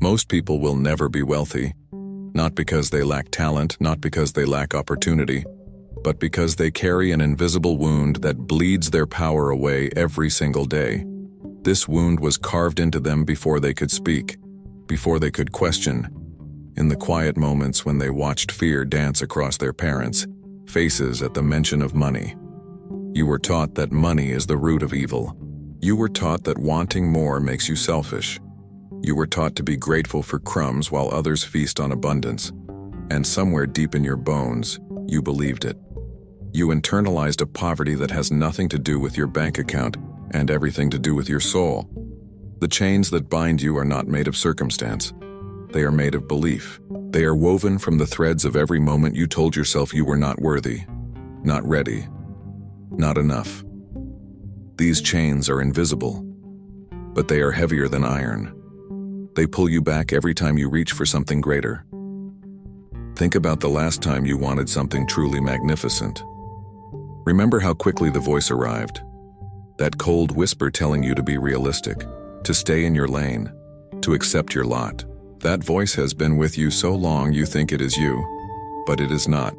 Most people will never be wealthy, not because they lack talent, not because they lack opportunity, but because they carry an invisible wound that bleeds their power away every single day. This wound was carved into them before they could speak, before they could question, in the quiet moments when they watched fear dance across their parents' faces at the mention of money. You were taught that money is the root of evil. You were taught that wanting more makes you selfish. You were taught to be grateful for crumbs while others feast on abundance. And somewhere deep in your bones, you believed it. You internalized a poverty that has nothing to do with your bank account and everything to do with your soul. The chains that bind you are not made of circumstance. They are made of belief. They are woven from the threads of every moment you told yourself you were not worthy, not ready, not enough. These chains are invisible, but they are heavier than iron. They pull you back every time you reach for something greater. Think about the last time you wanted something truly magnificent. Remember how quickly the voice arrived. That cold whisper telling you to be realistic, to stay in your lane, to accept your lot. That voice has been with you so long you think it is you, but it is not.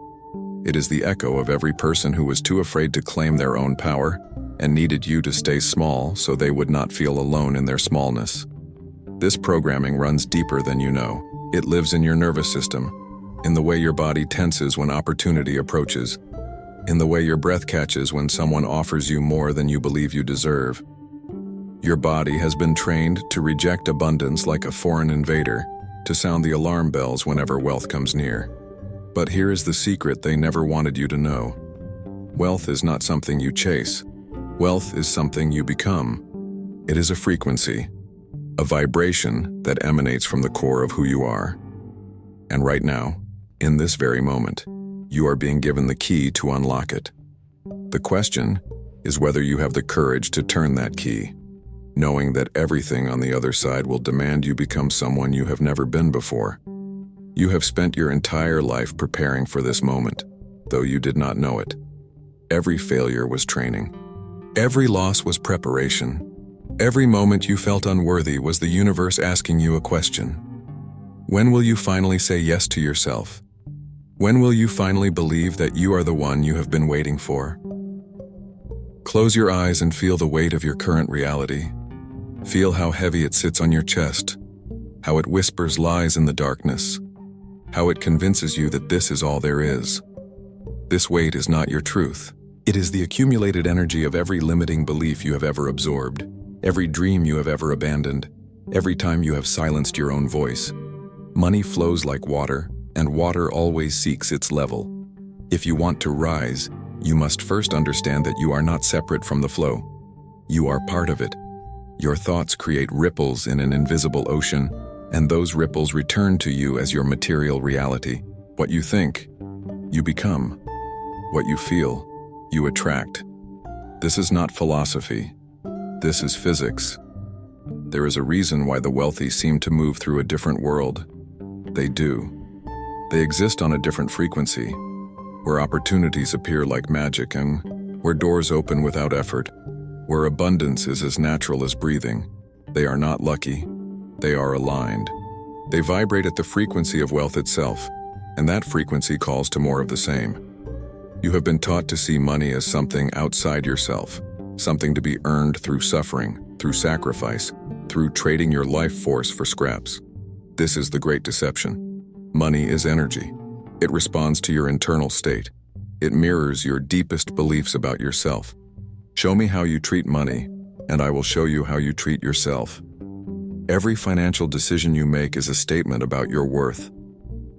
It is the echo of every person who was too afraid to claim their own power and needed you to stay small so they would not feel alone in their smallness. This programming runs deeper than you know. It lives in your nervous system, in the way your body tenses when opportunity approaches, in the way your breath catches when someone offers you more than you believe you deserve. Your body has been trained to reject abundance like a foreign invader, to sound the alarm bells whenever wealth comes near. But here is the secret they never wanted you to know. Wealth is not something you chase. Wealth is something you become. It is a frequency, a vibration that emanates from the core of who you are. And right now, in this very moment, you are being given the key to unlock it. The question is whether you have the courage to turn that key, knowing that everything on the other side will demand you become someone you have never been before. You have spent your entire life preparing for this moment, though you did not know it. Every failure was training. Every loss was preparation. Every moment you felt unworthy was the universe asking you a question. When will you finally say yes to yourself? When will you finally believe that you are the one you have been waiting for? Close your eyes and feel the weight of your current reality. Feel how heavy it sits on your chest, how it whispers lies in the darkness, how it convinces you that this is all there is. This weight is not your truth. It is the accumulated energy of every limiting belief you have ever absorbed, every dream you have ever abandoned, every time you have silenced your own voice. Money flows like water, and water always seeks its level. If you want to rise, you must first understand that you are not separate from the flow. You are part of it. Your thoughts create ripples in an invisible ocean, and those ripples return to you as your material reality. What you think, you become. What you feel, you attract. This is not philosophy. This is physics. There is a reason why the wealthy seem to move through a different world. They do. They exist on a different frequency, where opportunities appear like magic and where doors open without effort, where abundance is as natural as breathing. They are not lucky. They are aligned. They vibrate at the frequency of wealth itself, and that frequency calls to more of the same. You have been taught to see money as something outside yourself, something to be earned through suffering, through sacrifice, through trading your life force for scraps. This is the great deception. Money is energy. It responds to your internal state. It mirrors your deepest beliefs about yourself. Show me how you treat money, and I will show you how you treat yourself. Every financial decision you make is a statement about your worth.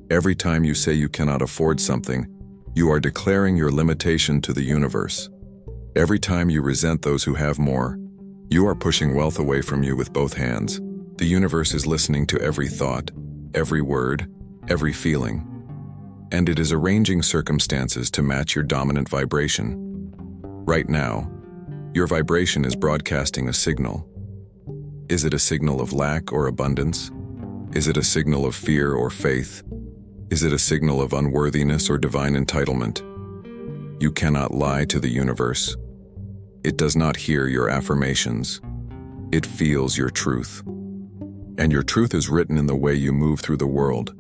Every time you say you cannot afford something, you are declaring your limitation to the universe. Every time you resent those who have more, you are pushing wealth away from you with both hands. The universe is listening to every thought, every word, every feeling, and it is arranging circumstances to match your dominant vibration. Right now, your vibration is broadcasting a signal. Is it a signal of lack or abundance? Is it a signal of fear or faith? Is it a signal of unworthiness or divine entitlement? You cannot lie to the universe. It does not hear your affirmations. It feels your truth. And your truth is written in the way you move through the world,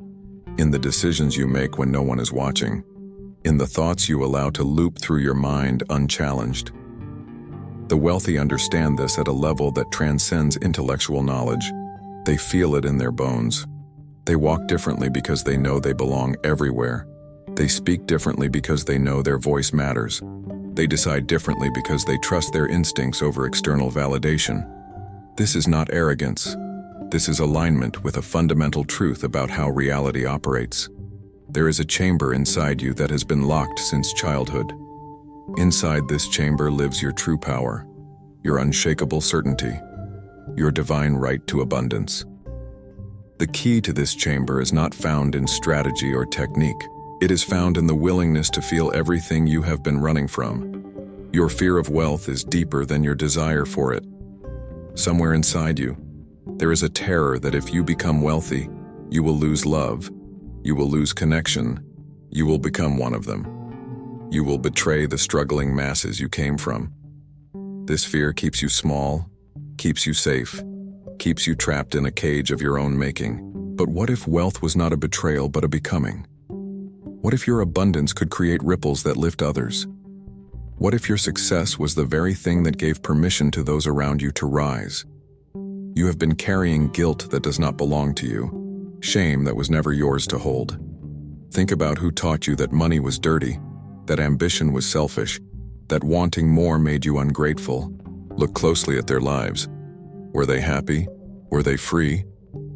in the decisions you make when no one is watching, in the thoughts you allow to loop through your mind unchallenged. The wealthy understand this at a level that transcends intellectual knowledge. They feel it in their bones. They walk differently because they know they belong everywhere. They speak differently because they know their voice matters. They decide differently because they trust their instincts over external validation. This is not arrogance. This is alignment with a fundamental truth about how reality operates. There is a chamber inside you that has been locked since childhood. Inside this chamber lives your true power, your unshakable certainty, your divine right to abundance. The key to this chamber is not found in strategy or technique. It is found in the willingness to feel everything you have been running from. Your fear of wealth is deeper than your desire for it. Somewhere inside you, there is a terror that if you become wealthy, you will lose love, you will lose connection, you will become one of them. You will betray the struggling masses you came from. This fear keeps you small, keeps you safe, keeps you trapped in a cage of your own making. But what if wealth was not a betrayal but a becoming? What if your abundance could create ripples that lift others? What if your success was the very thing that gave permission to those around you to rise? You have been carrying guilt that does not belong to you, shame that was never yours to hold. Think about who taught you that money was dirty, that ambition was selfish, that wanting more made you ungrateful. Look closely at their lives. Were they happy? Were they free?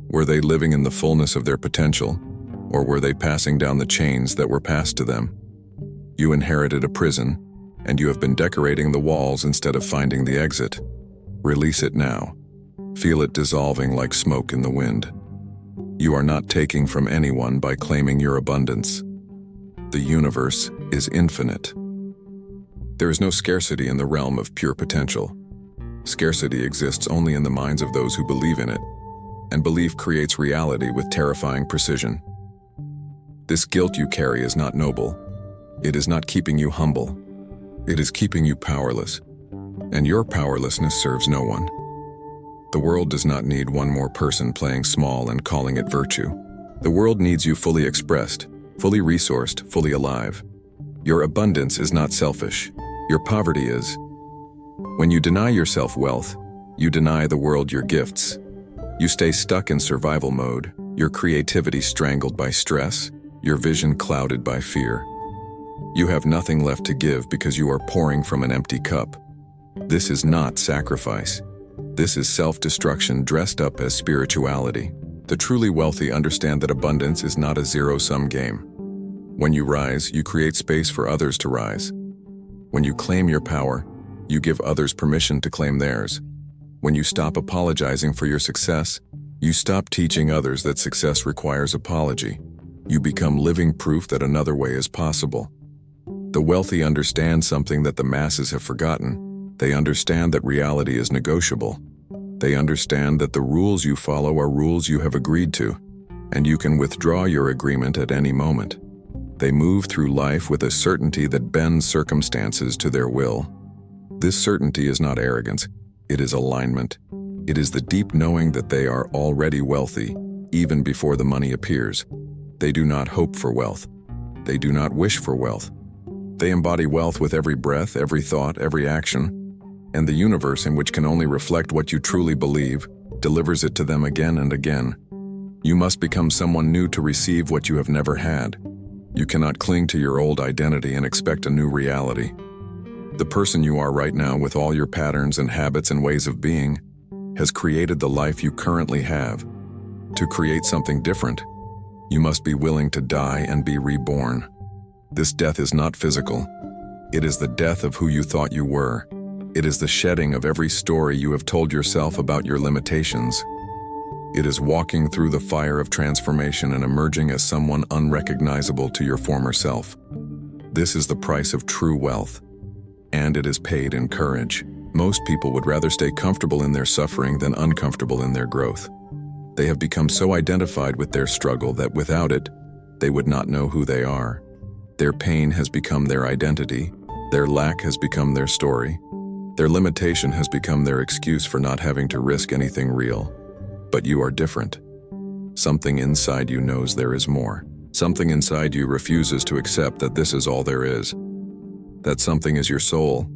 Were they living in the fullness of their potential? Or were they passing down the chains that were passed to them? You inherited a prison, and you have been decorating the walls instead of finding the exit. Release it now. Feel it dissolving like smoke in the wind. You are not taking from anyone by claiming your abundance. The universe is infinite. There is no scarcity in the realm of pure potential. Scarcity exists only in the minds of those who believe in it, and belief creates reality with terrifying precision. This guilt you carry is not noble. It is not keeping you humble. It is keeping you powerless, and your powerlessness serves no one. The world does not need one more person playing small and calling it virtue. The world needs you fully expressed, fully resourced, fully alive. Your abundance is not selfish. Your poverty is. When you deny yourself wealth, you deny the world your gifts. You stay stuck in survival mode, your creativity strangled by stress, your vision clouded by fear. You have nothing left to give because you are pouring from an empty cup. This is not sacrifice. This is self-destruction dressed up as spirituality. The truly wealthy understand that abundance is not a zero-sum game. When you rise, you create space for others to rise. When you claim your power, you give others permission to claim theirs. When you stop apologizing for your success, you stop teaching others that success requires apology. You become living proof that another way is possible. The wealthy understand something that the masses have forgotten. They understand that reality is negotiable. They understand that the rules you follow are rules you have agreed to, and you can withdraw your agreement at any moment. They move through life with a certainty that bends circumstances to their will. This certainty is not arrogance, it is alignment. It is the deep knowing that they are already wealthy, even before the money appears. They do not hope for wealth. They do not wish for wealth. They embody wealth with every breath, every thought, every action. And the universe, in which can only reflect what you truly believe, delivers it to them again and again. You must become someone new to receive what you have never had. You cannot cling to your old identity and expect a new reality. The person you are right now, with all your patterns and habits and ways of being, has created the life you currently have. To create something different, you must be willing to die and be reborn. This death is not physical. It is the death of who you thought you were. It is the shedding of every story you have told yourself about your limitations. It is walking through the fire of transformation and emerging as someone unrecognizable to your former self. This is the price of true wealth, and it is paid in courage. Most people would rather stay comfortable in their suffering than uncomfortable in their growth. They have become so identified with their struggle that without it, they would not know who they are. Their pain has become their identity, their lack has become their story, their limitation has become their excuse for not having to risk anything real. But you are different. Something inside you knows there is more. Something inside you refuses to accept that this is all there is. That something is your soul,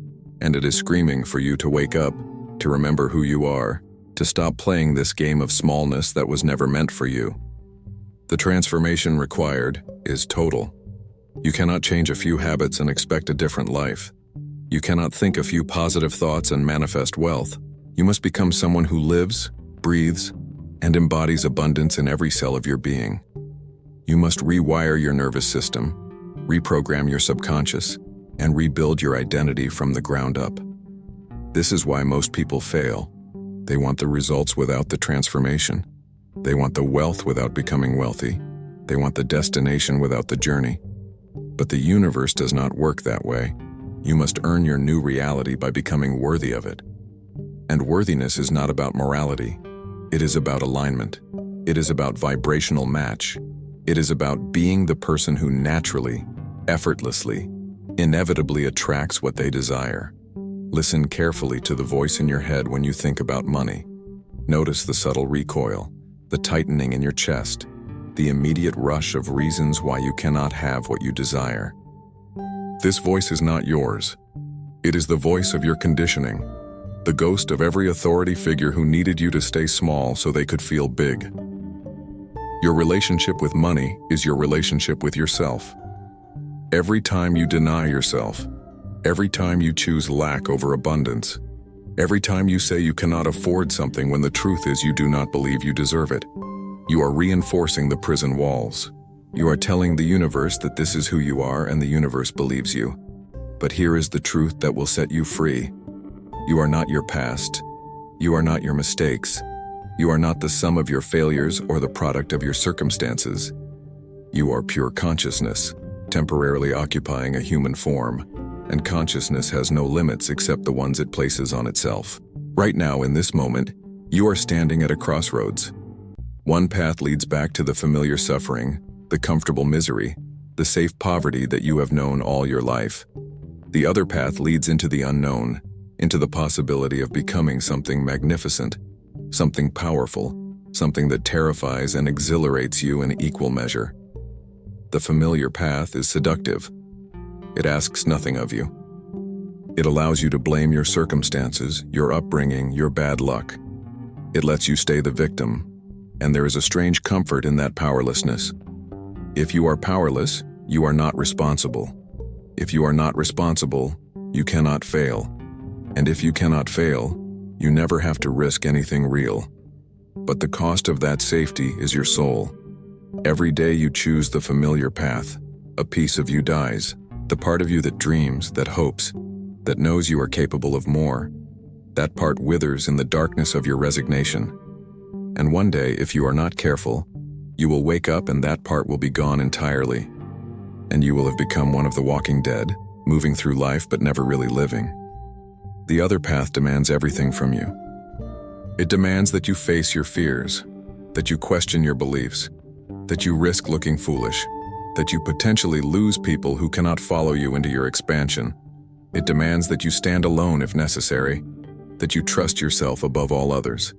and it is screaming for you to wake up, to remember who you are, to stop playing this game of smallness that was never meant for you. The transformation required is total. You cannot change a few habits and expect a different life. You cannot think a few positive thoughts and manifest wealth. You must become someone who lives, breathes, and embodies abundance in every cell of your being. You must rewire your nervous system, reprogram your subconscious, and rebuild your identity from the ground up. This is why most people fail. They want the results without the transformation. They want the wealth without becoming wealthy. They want the destination without the journey. But the universe does not work that way. You must earn your new reality by becoming worthy of it. And worthiness is not about morality. It is about alignment. It is about vibrational match. It is about being the person who naturally, effortlessly, inevitably attracts what they desire. Listen carefully to the voice in your head when you think about money. Notice the subtle recoil, the tightening in your chest, the immediate rush of reasons why you cannot have what you desire. This voice is not yours. It is the voice of your conditioning, the ghost of every authority figure who needed you to stay small so they could feel big. Your relationship with money is your relationship with yourself. Every time you deny yourself, every time you choose lack over abundance, every time you say you cannot afford something when the truth is you do not believe you deserve it, you are reinforcing the prison walls. You are telling the universe that this is who you are and the universe believes you. But here is the truth that will set you free. You are not your past. You are not your mistakes. You are not the sum of your failures or the product of your circumstances. You are pure consciousness, temporarily occupying a human form, and consciousness has no limits except the ones it places on itself. Right now, in this moment, you are standing at a crossroads. One path leads back to the familiar suffering, the comfortable misery, the safe poverty that you have known all your life. The other path leads into the unknown, into the possibility of becoming something magnificent, something powerful, something that terrifies and exhilarates you in equal measure. The familiar path is seductive. It asks nothing of you. It allows you to blame your circumstances, your upbringing, your bad luck. It lets you stay the victim, and there is a strange comfort in that powerlessness. If you are powerless, you are not responsible. If you are not responsible, you cannot fail. And if you cannot fail, you never have to risk anything real. But the cost of that safety is your soul. Every day you choose the familiar path, a piece of you dies, the part of you that dreams, that hopes, that knows you are capable of more. That part withers in the darkness of your resignation. And one day, if you are not careful, you will wake up and that part will be gone entirely. And you will have become one of the walking dead, moving through life but never really living. The other path demands everything from you. It demands that you face your fears, that you question your beliefs, that you risk looking foolish, that you potentially lose people who cannot follow you into your expansion. It demands that you stand alone if necessary, that you trust yourself above all others,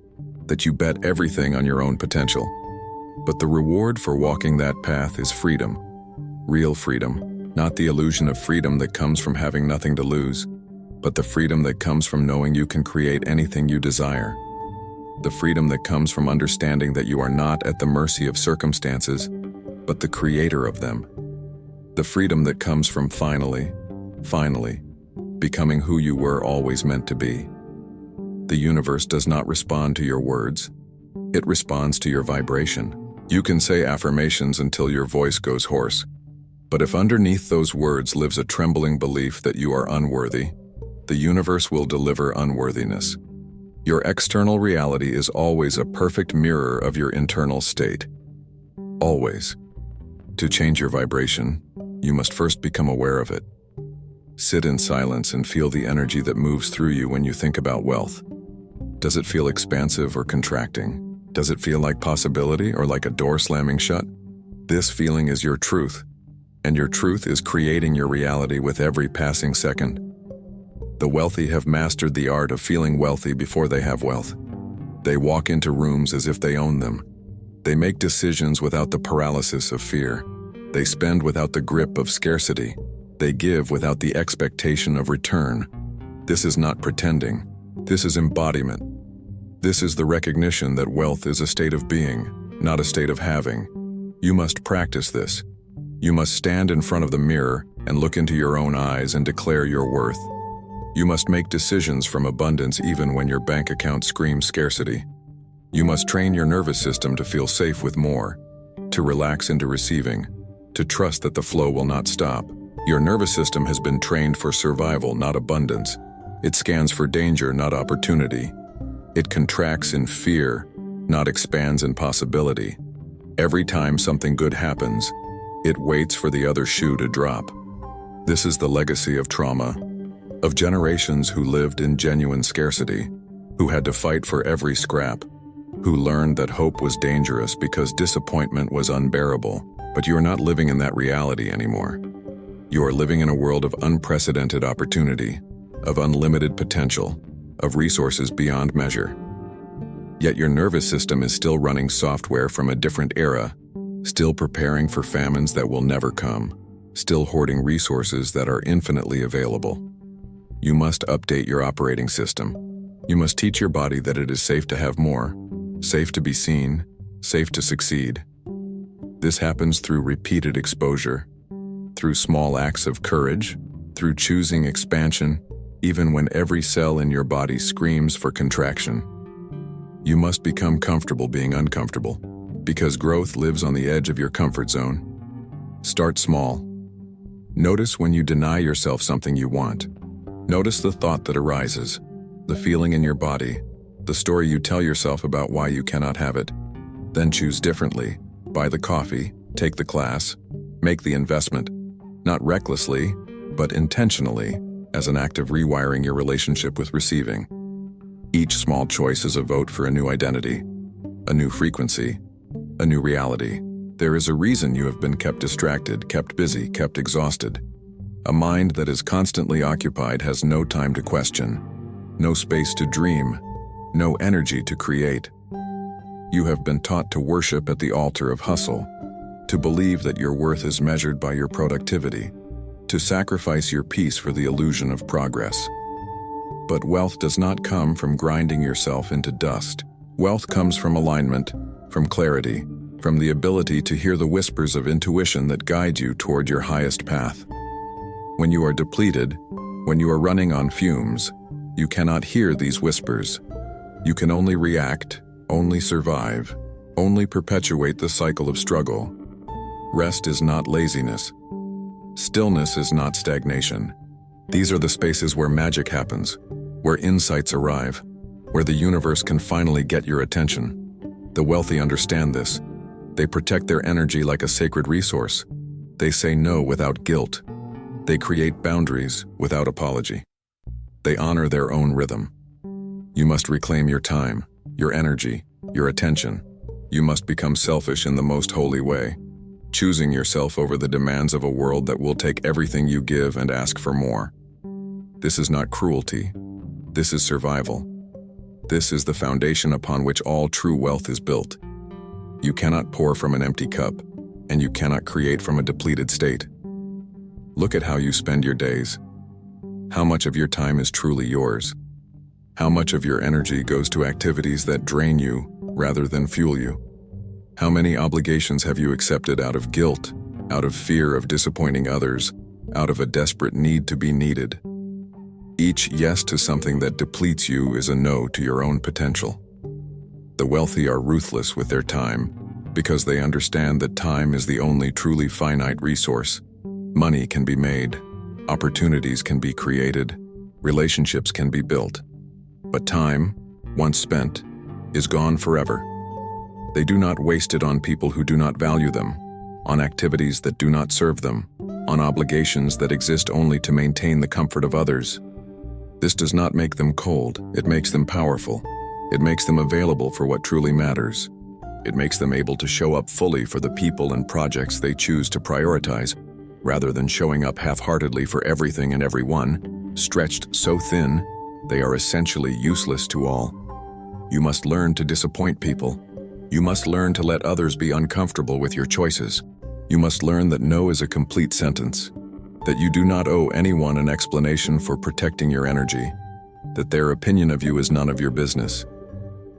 that you bet everything on your own potential. But the reward for walking that path is freedom. Real freedom, not the illusion of freedom that comes from having nothing to lose, but the freedom that comes from knowing you can create anything you desire. The freedom that comes from understanding that you are not at the mercy of circumstances, but the creator of them. The freedom that comes from finally, becoming who you were always meant to be. The universe does not respond to your words. It responds to your vibration. You can say affirmations until your voice goes hoarse. But if underneath those words lives a trembling belief that you are unworthy, the universe will deliver unworthiness. Your external reality is always a perfect mirror of your internal state. Always. To change your vibration, you must first become aware of it. Sit in silence and feel the energy that moves through you when you think about wealth. Does it feel expansive or contracting? Does it feel like possibility or like a door slamming shut? This feeling is your truth, and your truth is creating your reality with every passing second. The wealthy have mastered the art of feeling wealthy before they have wealth. They walk into rooms as if they own them. They make decisions without the paralysis of fear. They spend without the grip of scarcity. They give without the expectation of return. This is not pretending. This is embodiment. This is the recognition that wealth is a state of being, not a state of having. You must practice this. You must stand in front of the mirror and look into your own eyes and declare your worth. You must make decisions from abundance even when your bank account screams scarcity. You must train your nervous system to feel safe with more, to relax into receiving, to trust that the flow will not stop. Your nervous system has been trained for survival, not abundance. It scans for danger, not opportunity. It contracts in fear, not expands in possibility. Every time something good happens, it waits for the other shoe to drop. This is the legacy of trauma, of generations who lived in genuine scarcity, who had to fight for every scrap, who learned that hope was dangerous because disappointment was unbearable. But you are not living in that reality anymore. You are living in a world of unprecedented opportunity, of unlimited potential, of resources beyond measure. Yet your nervous system is still running software from a different era, still preparing for famines that will never come, still hoarding resources that are infinitely available. You must update your operating system. You must teach your body that it is safe to have more, safe to be seen, safe to succeed. This happens through repeated exposure, through small acts of courage, through choosing expansion, even when every cell in your body screams for contraction. You must become comfortable being uncomfortable, because growth lives on the edge of your comfort zone. Start small. Notice when you deny yourself something you want. Notice the thought that arises, the feeling in your body, the story you tell yourself about why you cannot have it. Then choose differently. Buy the coffee, take the class, make the investment, not recklessly, but intentionally, as an act of rewiring your relationship with receiving. Each small choice is a vote for a new identity, a new frequency, a new reality. There is a reason you have been kept distracted, kept busy, kept exhausted. A mind that is constantly occupied has no time to question, no space to dream, no energy to create. You have been taught to worship at the altar of hustle, to believe that your worth is measured by your productivity, to sacrifice your peace for the illusion of progress. But wealth does not come from grinding yourself into dust. Wealth comes from alignment, from clarity, from the ability to hear the whispers of intuition that guide you toward your highest path. When you are depleted, when you are running on fumes, you cannot hear these whispers. You can only react, only survive, only perpetuate the cycle of struggle. Rest is not laziness. Stillness is not stagnation. These are the spaces where magic happens, where insights arrive, where the universe can finally get your attention. The wealthy understand this. They protect their energy like a sacred resource. They say no without guilt. They create boundaries without apology. They honor their own rhythm. You must reclaim your time, your energy, your attention. You must become selfish in the most holy way, choosing yourself over the demands of a world that will take everything you give and ask for more. This is not cruelty. This is survival. This is the foundation upon which all true wealth is built. You cannot pour from an empty cup, and you cannot create from a depleted state. Look at how you spend your days. How much of your time is truly yours? How much of your energy goes to activities that drain you rather than fuel you? How many obligations have you accepted out of guilt, out of fear of disappointing others, out of a desperate need to be needed? Each yes to something that depletes you is a no to your own potential. The wealthy are ruthless with their time because they understand that time is the only truly finite resource. Money can be made, opportunities can be created, relationships can be built. But time, once spent, is gone forever. They do not waste it on people who do not value them, on activities that do not serve them, on obligations that exist only to maintain the comfort of others. This does not make them cold, it makes them powerful. It makes them available for what truly matters. It makes them able to show up fully for the people and projects they choose to prioritize, rather than showing up half-heartedly for everything and everyone, stretched so thin, they are essentially useless to all. You must learn to disappoint people. You must learn to let others be uncomfortable with your choices. You must learn that no is a complete sentence, that you do not owe anyone an explanation for protecting your energy, that their opinion of you is none of your business.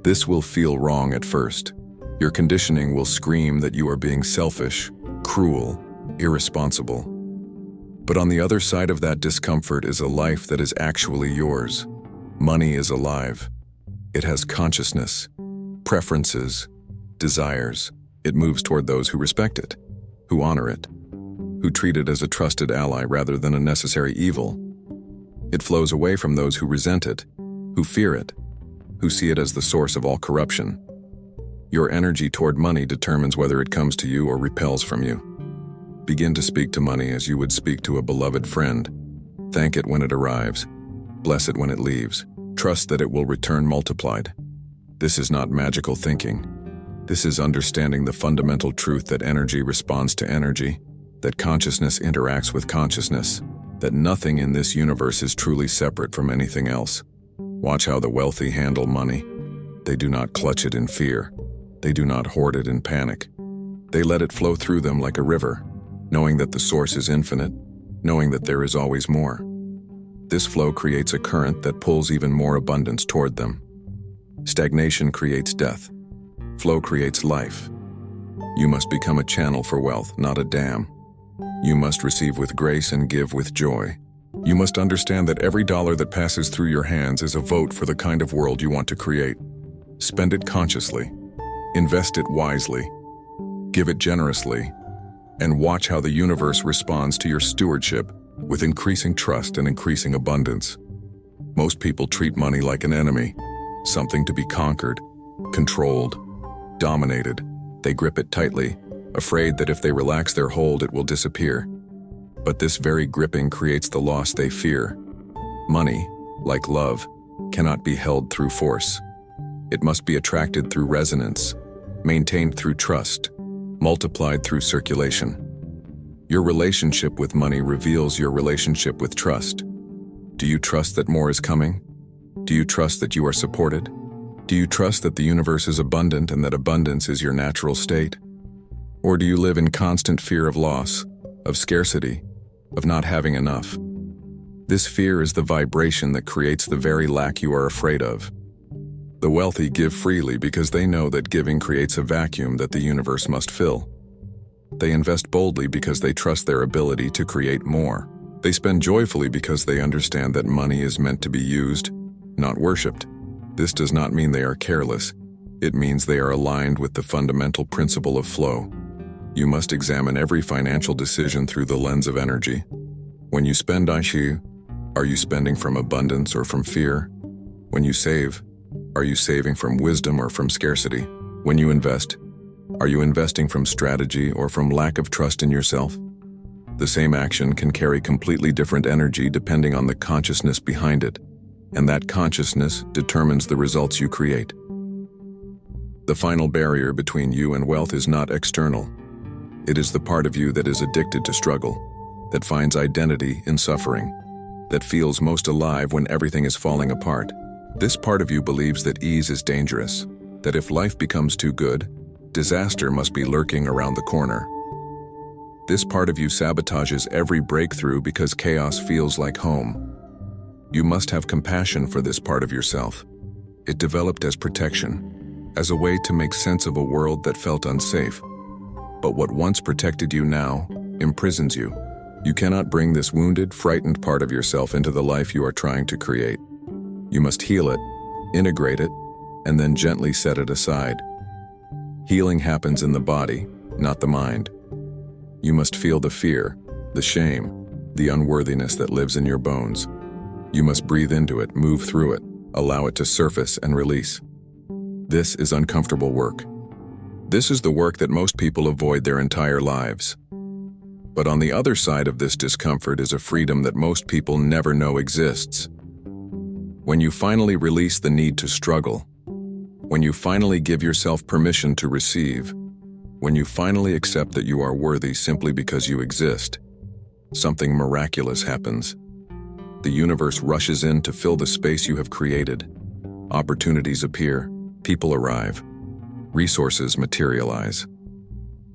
This will feel wrong at first. Your conditioning will scream that you are being selfish, cruel, irresponsible. But on the other side of that discomfort is a life that is actually yours. Money is alive. It has consciousness, preferences, desires. It moves toward those who respect it, who honor it, who treat it as a trusted ally rather than a necessary evil. It flows away from those who resent it, who fear it, who see it as the source of all corruption. Your energy toward money determines whether it comes to you or repels from you. Begin to speak to money as you would speak to a beloved friend. Thank it when it arrives. Bless it when it leaves. Trust that it will return multiplied. This is not magical thinking. This is understanding the fundamental truth that energy responds to energy, that consciousness interacts with consciousness, that nothing in this universe is truly separate from anything else. Watch how the wealthy handle money. They do not clutch it in fear. They do not hoard it in panic. They let it flow through them like a river, knowing that the source is infinite, knowing that there is always more. This flow creates a current that pulls even more abundance toward them. Stagnation creates death. Flow creates life. You must become a channel for wealth, not a dam. You must receive with grace and give with joy. You must understand that every dollar that passes through your hands is a vote for the kind of world you want to create. Spend it consciously. Invest it wisely. Give it generously. And watch how the universe responds to your stewardship with increasing trust and increasing abundance. Most people treat money like an enemy, something to be conquered, controlled, dominated. They grip it tightly, afraid that if they relax their hold, it will disappear. But this very gripping creates the loss they fear. Money, like love, cannot be held through force. It must be attracted through resonance, maintained through trust, multiplied through circulation. Your relationship with money reveals your relationship with trust. Do you trust that more is coming? Do you trust that you are supported? Do you trust that the universe is abundant and that abundance is your natural state? Or do you live in constant fear of loss, of scarcity, of not having enough? This fear is the vibration that creates the very lack you are afraid of. The wealthy give freely because they know that giving creates a vacuum that the universe must fill. They invest boldly because they trust their ability to create more. They spend joyfully because they understand that money is meant to be used, not worshipped. This does not mean they are careless. It means they are aligned with the fundamental principle of flow. You must examine every financial decision through the lens of energy. When you spend ISHU, are you spending from abundance or from fear? When you save, are you saving from wisdom or from scarcity? When you invest, are you investing from strategy or from lack of trust in yourself? The same action can carry completely different energy depending on the consciousness behind it, and that consciousness determines the results you create. The final barrier between you and wealth is not external. It is the part of you that is addicted to struggle, that finds identity in suffering, that feels most alive when everything is falling apart. This part of you believes that ease is dangerous, that if life becomes too good, disaster must be lurking around the corner. This part of you sabotages every breakthrough because chaos feels like home. You must have compassion for this part of yourself. It developed as protection, as a way to make sense of a world that felt unsafe. But what once protected you now imprisons you. You cannot bring this wounded, frightened part of yourself into the life you are trying to create. You must heal it, integrate it, and then gently set it aside. Healing happens in the body, not the mind. You must feel the fear, the shame, the unworthiness that lives in your bones. You must breathe into it, move through it, allow it to surface and release. This is uncomfortable work. This is the work that most people avoid their entire lives. But on the other side of this discomfort is a freedom that most people never know exists. When you finally release the need to struggle, when you finally give yourself permission to receive, when you finally accept that you are worthy simply because you exist, something miraculous happens. The universe rushes in to fill the space you have created. Opportunities appear, People arrive. Resources materialize.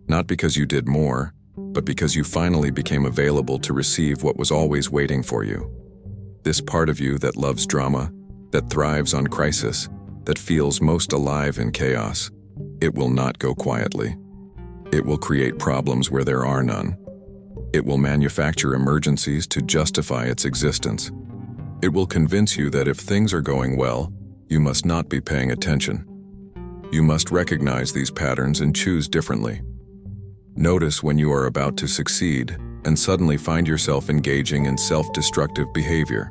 Not because you did more, but because you finally became available to receive what was always waiting for you. This part of you that loves drama, that thrives on crisis, that feels most alive in chaos, it will not go quietly. It will create problems where there are none. It will manufacture emergencies to justify its existence. It will convince you that if things are going well, you must not be paying attention. You must recognize these patterns and choose differently. Notice when you are about to succeed and suddenly find yourself engaging in self-destructive behavior.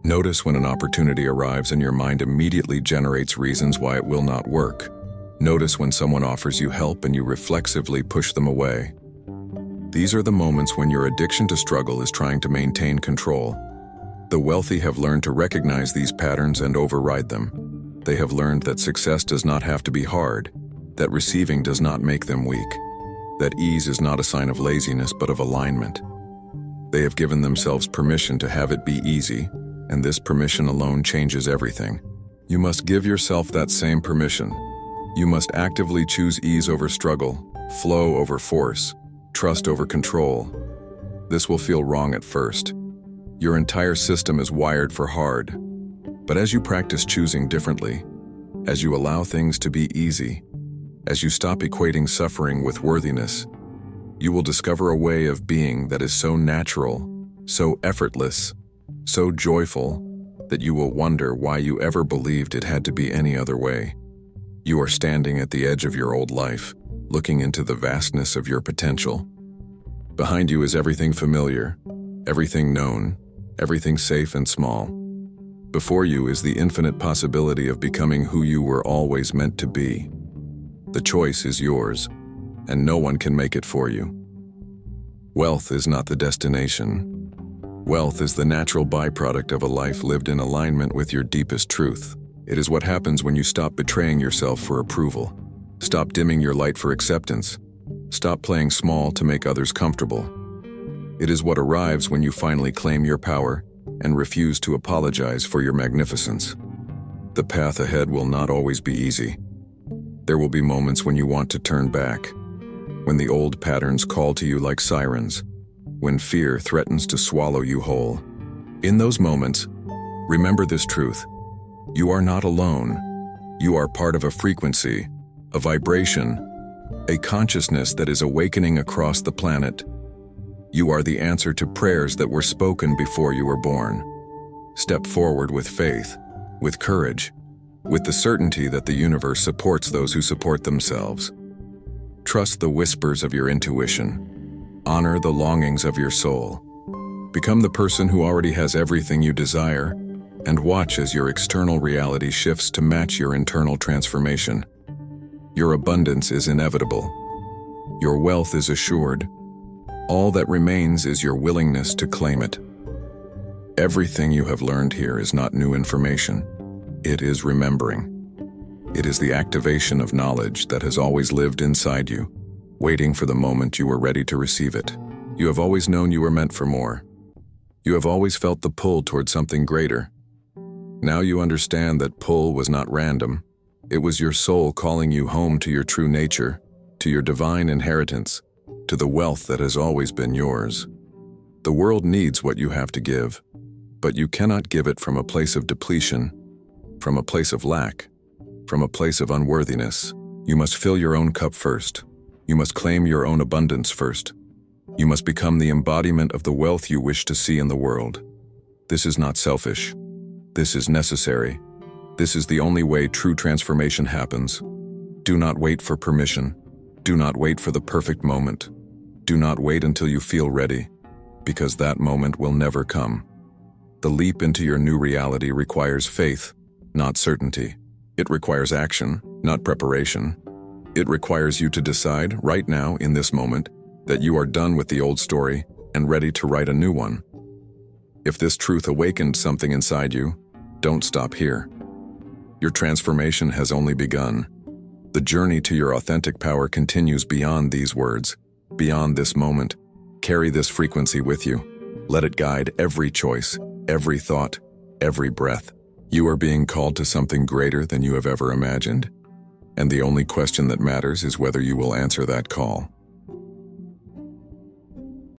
Notice when an opportunity arrives and your mind immediately generates reasons why it will not work. Notice when someone offers you help and you reflexively push them away. These are the moments when your addiction to struggle is trying to maintain control. The wealthy have learned to recognize these patterns and override them. They have learned that success does not have to be hard, that receiving does not make them weak, that ease is not a sign of laziness but of alignment. They have given themselves permission to have it be easy, and this permission alone changes everything. You must give yourself that same permission. You must actively choose ease over struggle, flow over force, trust over control. This will feel wrong at first. Your entire system is wired for hard. But as you practice choosing differently, as you allow things to be easy, as you stop equating suffering with worthiness, you will discover a way of being that is so natural, so effortless, so joyful, that you will wonder why you ever believed it had to be any other way. You are standing at the edge of your old life, looking into the vastness of your potential. Behind you is everything familiar, everything known, everything safe and small. Before you is the infinite possibility of becoming who you were always meant to be. The choice is yours, and no one can make it for you. Wealth is not the destination. Wealth is the natural byproduct of a life lived in alignment with your deepest truth. It is what happens when you stop betraying yourself for approval. Stop dimming your light for acceptance. Stop playing small to make others comfortable. It is what arrives when you finally claim your power and refuse to apologize for your magnificence. The path ahead will not always be easy. There will be moments when you want to turn back, when the old patterns call to you like sirens, when fear threatens to swallow you whole. In those moments, remember this truth. You are not alone. You are part of a frequency, a vibration, a consciousness that is awakening across the planet. You are the answer to prayers that were spoken before you were born. Step forward with faith, with courage, with the certainty that the universe supports those who support themselves. Trust the whispers of your intuition. Honor the longings of your soul. Become the person who already has everything you desire, and watch as your external reality shifts to match your internal transformation. Your abundance is inevitable. Your wealth is assured. All that remains is your willingness to claim it. Everything you have learned here is not new information. It is remembering. It is the activation of knowledge that has always lived inside you, waiting for the moment you were ready to receive it. You have always known you were meant for more. You have always felt the pull toward something greater. Now you understand that pull was not random. It was your soul calling you home to your true nature, to your divine inheritance, to the wealth that has always been yours. The world needs what you have to give, but you cannot give it from a place of depletion, from a place of lack, from a place of unworthiness. You must fill your own cup first. You must claim your own abundance first. You must become the embodiment of the wealth you wish to see in the world. This is not selfish. This is necessary. This is the only way true transformation happens. Do not wait for permission. Do not wait for the perfect moment. Do not wait until you feel ready, because that moment will never come. The leap into your new reality requires faith, not certainty. It requires action, not preparation. It requires you to decide right now, in this moment, that you are done with the old story and ready to write a new one. If this truth awakened something inside you, don't stop here. Your transformation has only begun. The journey to your authentic power continues beyond these words, beyond this moment. Carry this frequency with you. Let it guide every choice, every thought, every breath. You are being called to something greater than you have ever imagined, and the only question that matters is whether you will answer that call.